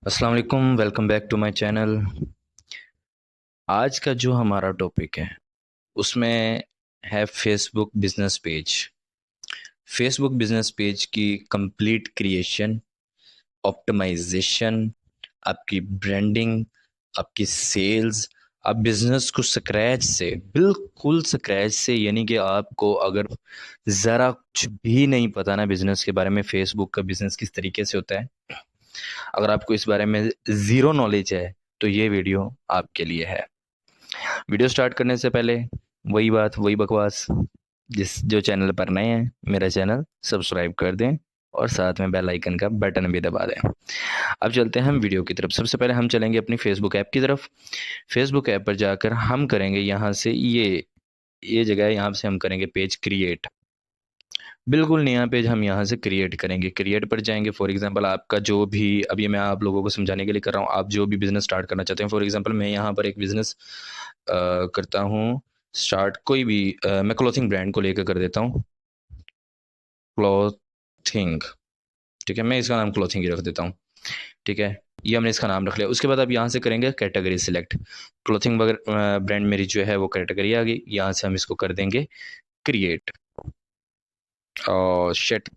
अस्सलाम वालेकुम, welcome back to my channel. आज का जो हमारा टॉपिक है उसमें है Facebook business page. Facebook business page की कंप्लीट क्रिएशन, ऑप्टिमाइजेशन, आपकी ब्रांडिंग, आपकी सेल्स। आप बिजनेस को स्क्रैच से, बिल्कुल स्क्रैच से, यानी कि आपको अगर ज़रा कुछ भी नहीं पता ना बिजनेस के बारे में, फेसबुक का बिजनेस किस तरीके से होता है, अगर आपको इस बारे में ज़ीरो नॉलेज है तो ये वीडियो आपके लिए है। वीडियो स्टार्ट करने से पहले वही बात, वही बकवास, जिस जो चैनल पर नए हैं मेरा चैनल सब्सक्राइब कर दें और साथ में बेल आइकन का बटन भी दबा दें। अब चलते हैं हम वीडियो की तरफ। सबसे पहले हम चलेंगे अपनी फेसबुक ऐप की तरफ। फेसबुक ऐप पर जाकर हम करेंगे यहाँ से ये जगह है, यहाँ से हम करेंगे पेज क्रिएट। बिल्कुल नया पेज हम यहाँ से क्रिएट करेंगे। क्रिएट पर जाएंगे। फॉर एग्जांपल आपका जो भी, अब ये मैं आप लोगों को समझाने के लिए कर रहा हूँ, आप जो भी बिजनेस स्टार्ट करना चाहते हैं। फॉर एग्जांपल मैं यहाँ पर एक बिजनेस करता हूँ स्टार्ट, कोई भी मैं क्लोथिंग ब्रांड को लेकर कर देता हूँ, क्लोथिंग। ठीक है, मैं इसका नाम क्लोथिंग ही रख देता हूँ। ठीक है, ये हमने इसका नाम रख लिया। उसके बाद अब यहाँ से करेंगे कैटेगरी सिलेक्ट। क्लोथिंग ब्रांड मेरी जो है वो कैटेगरी आ गई। यहाँ से हम इसको कर देंगे क्रिएट। और शिट,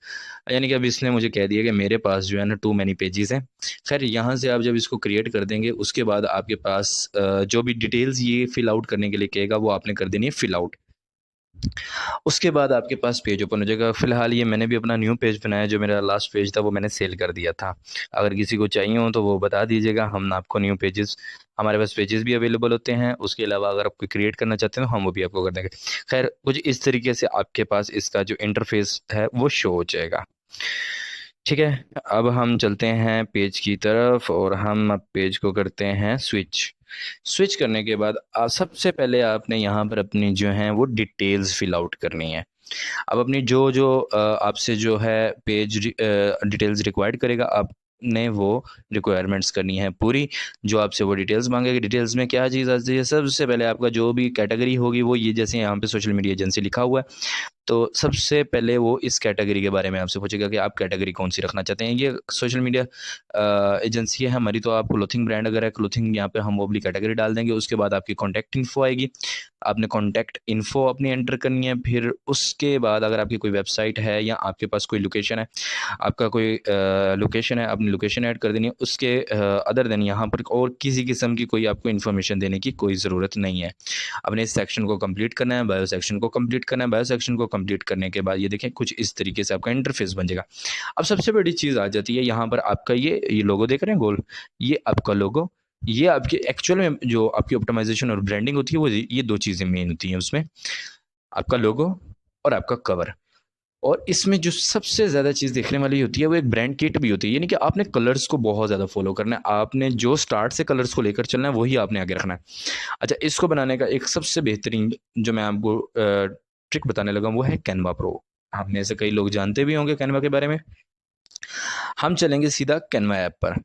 यानी कि अब इसने मुझे कह दिया कि मेरे पास जो है ना टू मैनी पेजेस हैं। खैर, यहाँ से आप जब इसको क्रिएट कर देंगे उसके बाद आपके पास जो भी डिटेल्स ये फिल आउट करने के लिए कहेगा वो आपने कर देनी है फिल आउट। उसके बाद आपके पास पेज ओपन हो जाएगा। फिलहाल ये मैंने भी अपना न्यू पेज बनाया, जो मेरा लास्ट पेज था वो मैंने सेल कर दिया था। अगर किसी को चाहिए हो तो वो बता दीजिएगा, हम आपको न्यू पेजेस, हमारे पास पेजेस भी अवेलेबल होते हैं। उसके अलावा अगर आप कोई क्रिएट करना चाहते हैं तो हम वो भी आपको कर देंगे। खैर, कुछ इस तरीके से आपके पास इसका जो इंटरफेस है वो शो हो जाएगा। ठीक है, अब हम चलते हैं पेज की तरफ और हम अब पेज को करते हैं स्विच। स्विच करने के बाद सबसे पहले आपने यहाँ पर अपनी जो है वो डिटेल्स फिल आउट करनी है। अब अपनी जो जो आपसे जो है पेज डिटेल्स रिक्वायर्ड करेगा, आपने वो रिक्वायरमेंट्स करनी है पूरी। जो आपसे वो डिटेल्स मांगेगा, डिटेल्स में क्या चीज़ आती है, सबसे पहले आपका जो भी कैटेगरी होगी वो ये, जैसे यहाँ पे सोशल मीडिया एजेंसी लिखा हुआ है, तो सबसे पहले वो इस कैटेगरी के बारे में आपसे पूछेगा कि आप कैटेगरी कौन सी रखना चाहते हैं। ये सोशल मीडिया एजेंसी है हमारी, तो आप क्लोथिंग ब्रांड अगर है क्लोथिंग, यहाँ पे हम वो अपनी कैटेगरी डाल देंगे। उसके बाद आपकी कॉन्टैक्ट इन्फो आएगी, आपने कॉन्टैक्ट इन्फो अपनी एंटर करनी है। फिर उसके बाद अगर आपकी कोई वेबसाइट है या आपके पास कोई लोकेशन है, आपका कोई लोकेशन है, अपनी लोकेशन ऐड कर देनी है। उसके अदर देन यहाँ पर और किसी किस्म की कोई आपको इन्फॉर्मेशन देने की कोई ज़रूरत नहीं है। अपने इस सेक्शन को कंप्लीट करना है, बायो सेक्शन को कंप्लीट करना है। बायो सेक्शन को कंप्लीट करने के बाद ये देखें कुछ इस तरीके से आपका इंटरफेस बन जाएगा। अब सबसे बड़ी चीज़ आ जाती है यहाँ पर, आपका ये लोगो देख रहे हैं गोल, ये आपका लोगो। ये आपके एक्चुअल में जो आपकी ऑप्टिमाइजेशन और ब्रांडिंग होती है वो ये दो चीज़ें मेन होती हैं उसमें, आपका लोगो और आपका कवर। और इसमें जो सबसे ज़्यादा चीज़ देखने वाली होती है वो एक ब्रांड किट भी होती है, यानी कि आपने कलर्स को बहुत ज़्यादा फॉलो करना है। आपने जो स्टार्ट से कलर्स को लेकर चलना है वही आपने आगे रखना है। अच्छा, इसको बनाने का एक सबसे बेहतरीन जो मैं आपको ट्रिक बताने लगा हूँ वो है कैनवा प्रो। आप में से कई लोग जानते भी होंगे कैनवा के बारे में। हम चलेंगे सीधा कैनवा ऐप पर।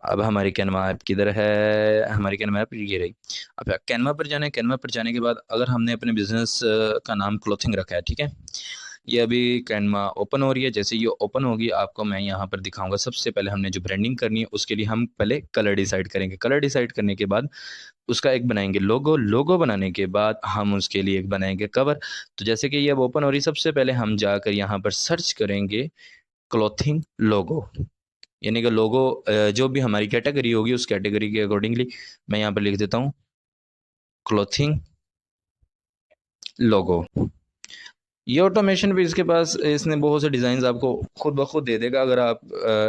अब हमारी कैनवा ऐप किधर है? हमारी कैनवा ऐप ये रही। अब कैनवा पर जाना है। कैनवा पर जाने के बाद अगर हमने अपने बिजनेस का नाम क्लोथिंग रखा है, ठीक है, ये अभी कैनवा ओपन हो रही है। जैसे ये ओपन होगी आपको मैं यहाँ पर दिखाऊंगा। सबसे पहले हमने जो ब्रांडिंग करनी है उसके लिए हम पहले कलर डिसाइड करेंगे। कलर डिसाइड करने के बाद उसका एक बनाएंगे लोगो। लोगो बनाने के बाद हम उसके लिए एक बनाएंगे कवर। तो जैसे कि ये अब ओपन हो रही, सबसे पहले हम जाकर यहाँ पर सर्च करेंगे क्लॉथिंग लोगो, यानी कि लोगो जो भी हमारी कैटेगरी होगी उस कैटेगरी के अकॉर्डिंगली मैं यहाँ पर लिख देता हूँ क्लॉथिंग लोगो। ये ऑटोमेशन भी इसके पास, इसने बहुत से डिज़ाइन आपको खुद ब खुद दे देगा। अगर आप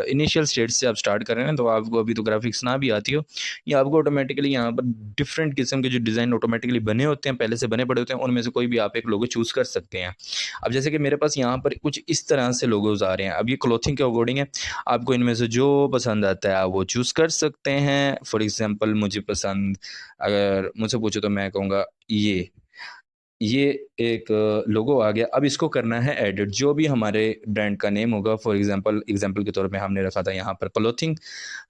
इनिशियल स्टेज से आप स्टार्ट कर रहे हैं तो आपको अभी तो ग्राफिक्स ना भी आती हो, या आपको ऑटोमेटिकली यहाँ पर डिफरेंट किस्म के जो डिज़ाइन ऑटोमेटिकली बने होते हैं, पहले से बने पड़े होते हैं, उनमें से कोई भी आप एक लोगो चूज़ कर सकते हैं। अब जैसे कि मेरे पास यहाँ पर कुछ इस तरह से लोगोज आ रहे हैं। अब ये क्लोथिंग के अकॉर्डिंग है, आपको इनमें से जो पसंद आता है आप वो चूज़ कर सकते हैं। फॉर एग्जाम्पल मुझे पसंद, अगर मुझसे पूछो तो मैं कहूँगा ये एक लोगो आ गया। अब इसको करना है एडिट, जो भी हमारे ब्रांड का नेम होगा। फॉर एग्जांपल के तौर पे हमने रखा था यहाँ पर क्लोथिंग,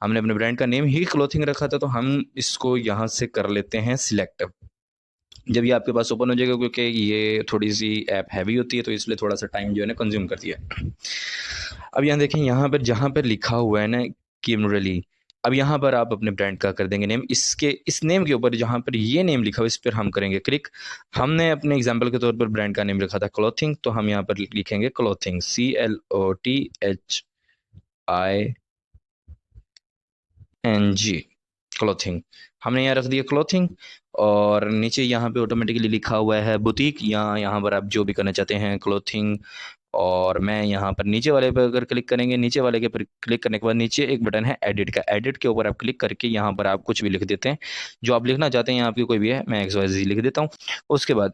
हमने अपने ब्रांड का नेम ही क्लोथिंग रखा था, तो हम इसको यहाँ से कर लेते हैं सिलेक्ट। जब ये आपके पास ओपन हो जाएगा, क्योंकि ये थोड़ी सी ऐप हैवी होती है तो इसलिए थोड़ा सा टाइम जो है ना कंज्यूम करती है। अब यहाँ देखें, यहाँ पर जहाँ पर लिखा हुआ है ना किमरली, अब यहाँ पर आप अपने ब्रांड का कर देंगे नेम, इस नेम के ऊपर जहाँ पर ये नेम लिखा हुआ इस पर हम करेंगे क्लिक। हमने अपने एग्जांपल के तौर पर ब्रांड का नेम लिखा था क्लॉथिंग, तो हम यहाँ पर लिखेंगे क्लॉथिंग, CLOTHING, क्लॉथिंग। हमने यहाँ रख दिया क्लॉथिंग, और नीचे यहाँ पे ऑटोमेटिकली लिखा हुआ है बुटीक, यहाँ पर आप जो भी करना चाहते हैं क्लॉथिंग। और मैं यहाँ पर नीचे वाले पर अगर क्लिक करेंगे, नीचे वाले के पर क्लिक करने के बाद नीचे एक बटन है एडिट का, एडिट के ऊपर आप क्लिक करके यहाँ पर आप कुछ भी लिख देते हैं, जो आप लिखना चाहते हैं आपकी कोई भी है, मैं XYZ लिख देता हूँ। उसके बाद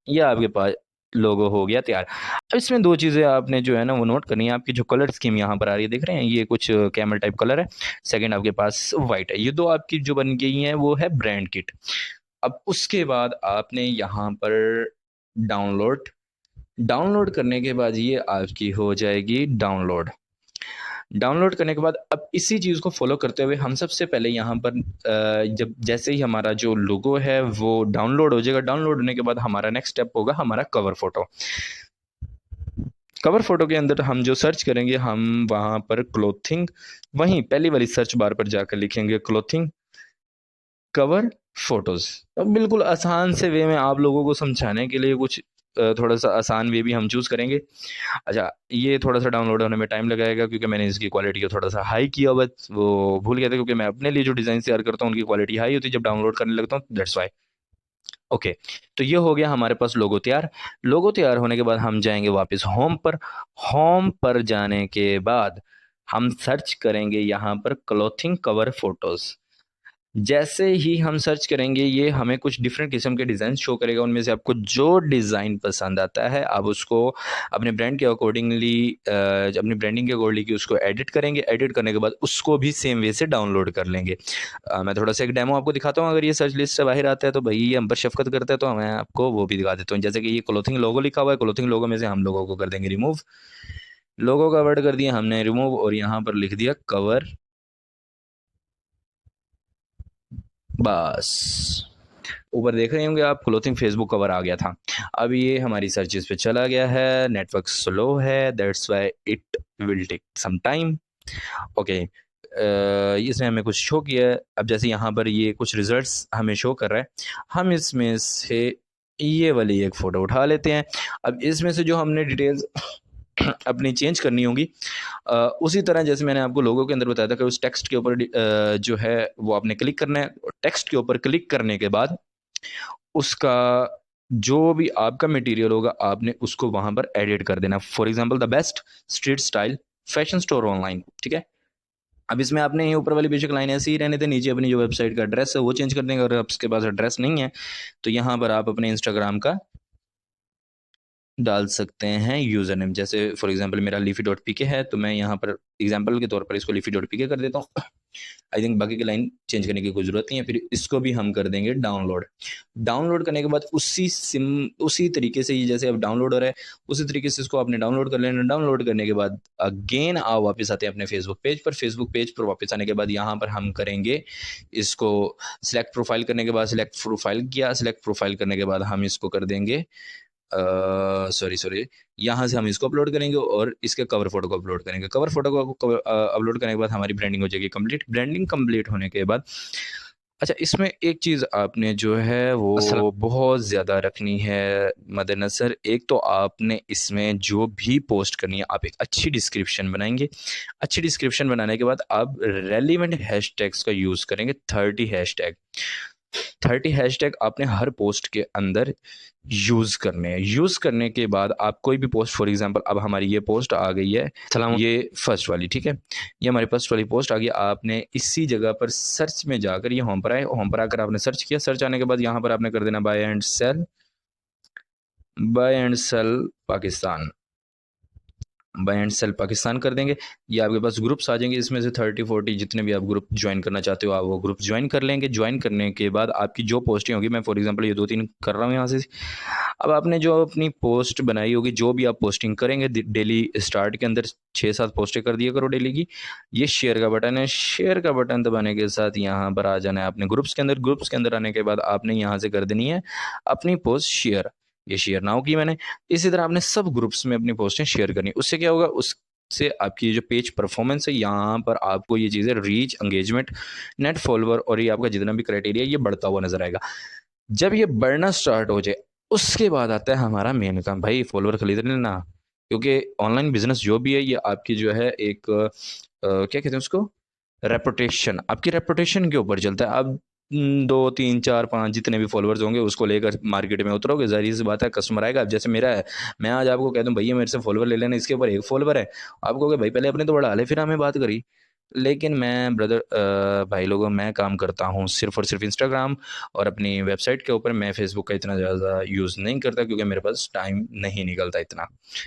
यह आपके पास लोगो हो गया तैयार। अब इसमें दो चीज़ें आपने जो है ना वो नोट करनी है। आपकी जो कलर स्कीम यहाँ पर आ रही है, देख रहे हैं, ये कुछ कैमल टाइप कलर है। सेकंड आपके पास वाइट है। ये दो आपकी जो बन गई हैं वो है ब्रांड किट। अब उसके बाद आपने यहाँ पर डाउनलोड डाउनलोड करने के बाद ये आपकी हो जाएगी डाउनलोड। डाउनलोड करने के बाद अब इसी चीज़ को फॉलो करते हुए हम सबसे पहले यहाँ पर जब जैसे ही हमारा जो लोगो है वो डाउनलोड हो जाएगा, डाउनलोड होने के बाद हमारा नेक्स्ट स्टेप होगा हमारा कवर फोटो। कवर फोटो के अंदर हम जो सर्च करेंगे, हम वहाँ पर क्लोथिंग, वहीं पहली वाली सर्च बार पर जाकर लिखेंगे क्लोथिंग कवर फोटोज़। अब बिल्कुल आसान से वे में आप लोगों को समझाने के लिए कुछ थोड़ा सा आसान वे भी हम चूज़ करेंगे। अच्छा, ये थोड़ा सा डाउनलोड होने में टाइम लगाएगा क्योंकि मैंने इसकी क्वालिटी को थोड़ा सा हाई किया हुआ, वो भूल गया था, क्योंकि मैं अपने लिए जो डिज़ाइन तैयार करता हूँ उनकी क्वालिटी हाई होती है जब डाउनलोड करने लगता हूँ, दैट्स वाई। ओके, तो ये हो गया हमारे पास लोगो तैयार। लोगो तैयार होने के बाद हम जाएंगे वापस होम पर। होम पर जाने के बाद हम सर्च करेंगे यहाँ पर क्लॉथिंग कवर फोटोज़। जैसे ही हम सर्च करेंगे ये हमें कुछ डिफरेंट किस्म के डिज़ाइन शो करेगा। उनमें से आपको जो डिज़ाइन पसंद आता है आप उसको अपने ब्रांड के अकॉर्डिंगली अपनी ब्रांडिंग के अकॉर्डिंगली उसको एडिट करेंगे। एडिट करने के बाद उसको भी सेम वे से डाउनलोड कर लेंगे। मैं थोड़ा सा एक डेमो आपको दिखाता हूँ। अगर ये सर्च लिस्ट से बाहर आता है तो भाई ये हम पर शफकत करता है, तो मैं आपको वो भी दिखा देता हूँ। जैसे कि ये क्लोथिंग लोगो लिखा हुआ है, क्लोथिंग लोगो में से हम लोगों को कर देंगे रिमूव। लोगो का वर्ड कर दिया हमने रिमूव, और यहाँ पर लिख दिया कवर, बस। ऊपर देख रहे होंगे आप क्लोथिंग फेसबुक कवर आ गया था। अब ये हमारी सर्चेस पे चला गया है, नेटवर्क स्लो है, that's why it will take some time. Okay, इसने हमें कुछ शो किया है। अब जैसे यहाँ पर ये कुछ रिजल्ट्स हमें शो कर रहा है, हम इसमें से ये वाली एक फ़ोटो उठा लेते हैं। अब इसमें से जो हमने डिटेल्स अपनी चेंज करनी होगी, उसी तरह जैसे मैंने आपको लोगों के अंदर बताया था कि उस टेक्स्ट के ऊपर जो है वो आपने क्लिक करना है। टेक्स्ट के ऊपर क्लिक करने के बाद उसका जो भी आपका मटेरियल होगा आपने उसको वहाँ पर एडिट कर देना। For example the best street style fashion store online, ठीक है। अब इसमें आपने ये ऊपर वाली बेसिक लाइन ऐसे ही रहने थे, नीचे अपनी जो वेबसाइट का एड्रेस है वो चेंज कर देंगे। अगर आपके पास एड्रेस नहीं है तो यहाँ पर आप अपने इंस्टाग्राम का डाल सकते हैं यूज़र नेम। जैसे फॉर एग्जांपल मेरा leafy.pk है, तो मैं यहाँ पर एग्जांपल के तौर पर इसको leafy.pk कर देता हूँ। आई थिंक बाकी की लाइन चेंज करने की कोई ज़रूरत नहीं है। फिर इसको भी हम कर देंगे डाउनलोड। डाउनलोड करने के बाद उसी तरीके से, ये जैसे अब डाउनलोड हो रहा है उसी तरीके से इसको आपने डाउनलोड कर लेना। डाउनलोड करने के बाद अगेन आप वापस आते हैं अपने फेसबुक पेज पर। फेसबुक पेज पर वापस आने के बाद यहाँ पर हम करेंगे इसको सिलेक्ट प्रोफाइल। करने के बाद सिलेक्ट प्रोफाइल किया, सिलेक्ट प्रोफाइल करने के बाद हम इसको कर देंगे सॉरी, यहाँ से हम इसको अपलोड करेंगे और इसके कवर फोटो को अपलोड करेंगे। कवर फोटो को अपलोड करने के बाद हमारी ब्रांडिंग हो जाएगी कंप्लीट। ब्रांडिंग कंप्लीट होने के बाद अच्छा, इसमें एक चीज़ आपने जो है वो बहुत ज़्यादा रखनी है मद्देनज़र। एक तो आपने इसमें जो भी पोस्ट करनी है आप एक अच्छी डिस्क्रिप्शन बनाएंगे। अच्छी डिस्क्रिप्शन बनाने के बाद आप रेलिवेंट हैशटैग्स का यूज़ करेंगे। 30 हैशटैग आपने हर पोस्ट के अंदर यूज़ करने हैं। यूज़ करने के बाद आप कोई भी पोस्ट, फॉर एग्जांपल अब हमारी ये पोस्ट आ गई है, सलाम, ये फर्स्ट वाली, ठीक है, ये हमारी फर्स्ट वाली पोस्ट आ गई। आपने इसी जगह पर सर्च में जाकर, ये होम पर आए, होम पर आकर आपने सर्च किया। सर्च आने के बाद यहाँ पर आपने कर देना buy and sell Pakistan. Buy and sell Pakistan कर देंगे। ये आपके पास ग्रुप्स आ जाएंगे। इसमें से 30-40 जितने भी आप ग्रुप ज्वाइन करना चाहते हो आप वो ग्रुप ज्वाइन कर लेंगे। ज्वाइन करने के बाद आपकी जो पोस्टें होगी, मैं फॉर एग्जांपल ये 2-3 कर रहा हूँ यहाँ से। अब आपने जो अपनी पोस्ट बनाई होगी, जो भी आप पोस्टिंग करेंगे डेली स्टार्ट के अंदर 6-7 पोस्टें कर दिया करो डेली की। ये शेयर का बटन है, शेयर का बटन दबाने के साथ यहाँ पर आ जाना है आपने ग्रुप्स के अंदर। ग्रुप्स के अंदर आने के बाद आपने यहाँ से कर देनी है अपनी पोस्ट शेयर। ये शेयर नाउ की मैंने। इसी तरह आपने सब ग्रुप्स में अपनी पोस्टें शेयर करनी। उससे क्या होगा, से आपकी जो पेज परफॉर्मेंस है, यहाँ पर आपको ये चीज़ें रीच, एंगेजमेंट, नेट फॉलोवर और ये आपका जितना भी क्राइटेरिया ये बढ़ता हुआ नज़र आएगा। जब ये बढ़ना स्टार्ट हो जाए, उसके बाद आता है हमारा मेन काम, भाई फॉलोवर खरीद लेना। क्योंकि ऑनलाइन बिजनेस जो भी है ये आपकी जो है एक क्या कहते हैं उसको, रेपुटेशन, आपकी रेपुटेशन के ऊपर चलता है। अब 2 3 4 5 जितने भी फॉलोअर्स होंगे उसको लेकर मार्केट में उतरोगे, ज़ाहिर सी बात है कस्टमर आएगा। अब जैसे मेरा है, मैं आज आपको कह दूं भैया मेरे से फॉलोवर ले लेना, इसके ऊपर 1 फॉलोवर है, आप कहोगे भाई पहले अपने तो बढ़ा ले फिर हमें बात करी। लेकिन मैं ब्रदर, भाई लोगों, मैं काम करता हूँ सिर्फ़ और सिर्फ इंस्टाग्राम और अपनी वेबसाइट के ऊपर। मैं फेसबुक का इतना ज़्यादा यूज़ नहीं करता क्योंकि मेरे पास टाइम नहीं निकलता इतना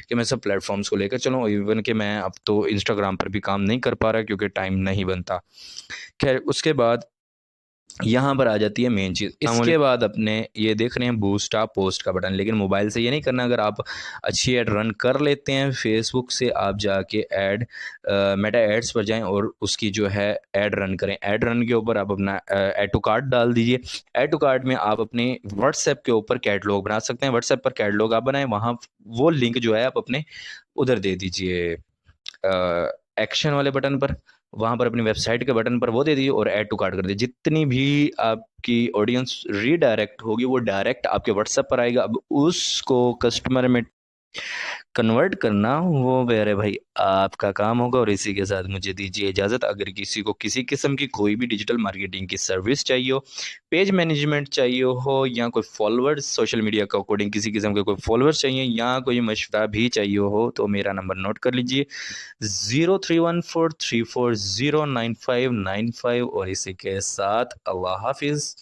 कि मैं सब प्लेटफॉर्म्स को लेकर चलूँ। इवन कि मैं अब तो इंस्टाग्राम पर भी काम नहीं कर पा रहा क्योंकि टाइम नहीं बनता। खैर उसके बाद यहाँ पर आ जाती है मेन चीज़। इसके बाद अपने ये देख रहे हैं बूस्ट अप पोस्ट का बटन, लेकिन मोबाइल से ये नहीं करना। अगर आप अच्छी ऐड रन कर लेते हैं फेसबुक से, आप जाके ऐड मेटा एड्स पर जाएं और उसकी जो है ऐड रन करें। ऐड रन के ऊपर आप अपना ऐड टू कार्ट डाल दीजिए। ऐड टू कार्ट में आप अपने व्हाट्सएप के ऊपर कैटलॉग बना सकते हैं। व्हाट्सएप पर कैटलॉग आप बनाएं, वहाँ वो लिंक जो है आप अपने उधर दे दीजिए एक्शन वाले बटन पर, वहाँ पर अपनी वेबसाइट के बटन पर वो दे दीजिए और ऐड टू कार्ट कर दीजिए। जितनी भी आपकी ऑडियंस रीडायरेक्ट होगी वो डायरेक्ट आपके व्हाट्सएप पर आएगा। अब उसको कस्टमर में कन्वर्ट करना वो मेरे भाई आपका काम होगा। और इसी के साथ मुझे दीजिए इजाज़त। अगर किसी को किसी किस्म की कोई भी डिजिटल मार्केटिंग की सर्विस चाहिए हो, पेज मैनेजमेंट चाहिए हो, या कोई फॉलोअर्स सोशल मीडिया के अकॉर्डिंग किसी किस्म के कोई फॉलोअर्स चाहिए, या कोई मशवरा भी चाहिए हो, तो मेरा नंबर नोट कर लीजिए 031434099595। और इसी के साथ अल्लाह हाफिज़।